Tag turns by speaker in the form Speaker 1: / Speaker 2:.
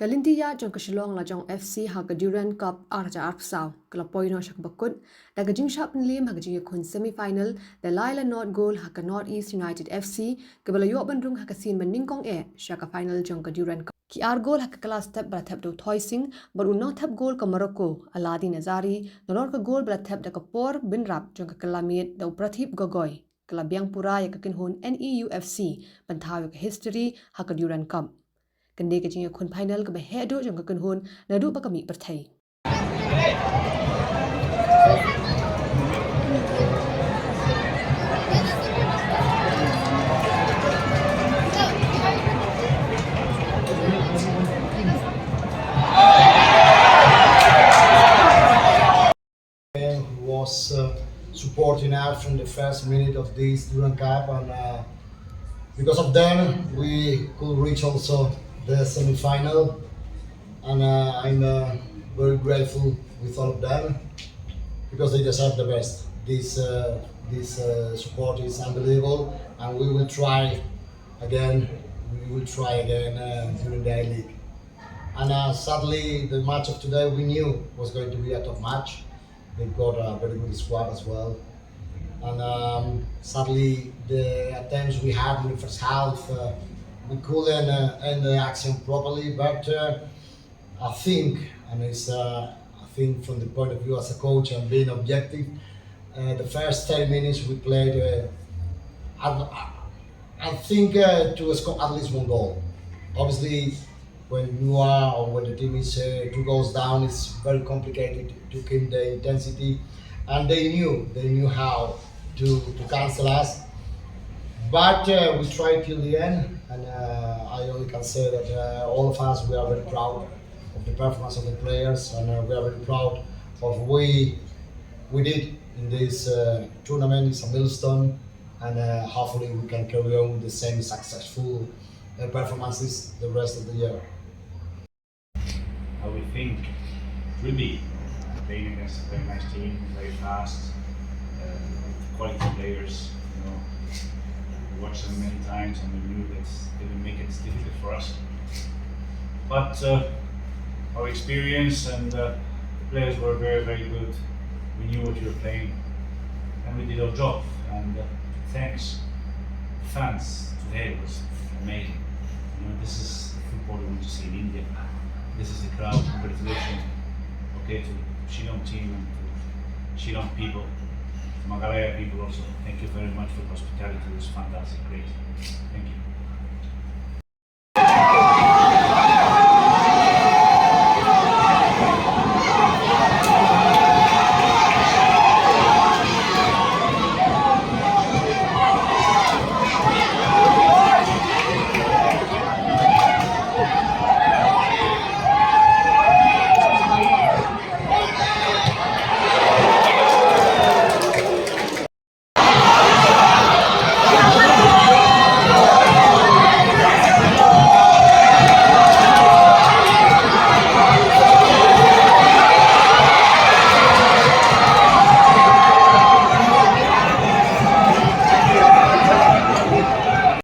Speaker 1: Kalintiya jong Shillong Lajong FC ha ka Durand Cup arja arpsaw kala poino shak bakut da ka jingshap lim ha ka jing kun semi final the Laila North goal ha ka North East United FC ka bala yo bandrung ha ka sin maningkong shaka final jong ka Durand Cup ki ar goal ha ka class step bala thap do thoising bar unong thap goal ka Morocco Aladi Nazari nor ka goal bala thap da ka por bin rap jong ka kalamit da Prathip Gogoi kala biang pura ya ka kinhun NEUFC panthaw ka history ha ka Durand Cup Kende ke jing kun final ke behedo jong ke kunhun na du ba kami perthai
Speaker 2: was supporting us from the first minute of this Durand Cup, and because of them we could reach also the semi-final, and I'm very grateful with all of them because they deserve the best. This support is unbelievable, and we will try again. During the league. And sadly, the match of today we knew was going to be a tough match. They've got a very good squad as well. And sadly, the attempts we had in the first half, we couldn't end the action properly. But I think, from the point of view as a coach and being objective, the first 10 minutes we played, I think, to score at least one goal. Obviously, when the team is 2 goals down, it's very complicated to keep the intensity, and they knew how to cancel us. But we tried till the end, and I only can say that all of us, we are very proud of the performance of the players, and we are very proud of what we did in this tournament. It's a milestone, and hopefully we can carry on with the same successful performances the rest of the year.
Speaker 3: How we think it will be playing against a very nice team, very fast, quality players. We watched them many times and we knew that they will make it difficult for us. But our experience and the players were very, very good. We knew what we were playing, and we did our job. And thanks, fans today was amazing. This is football we want to see in India. This is the crowd. Congratulations, to Shillong team and to Shillong people, to Meghalaya people also. Thank you very much for the hospitality. It was fantastic, great. Thank you.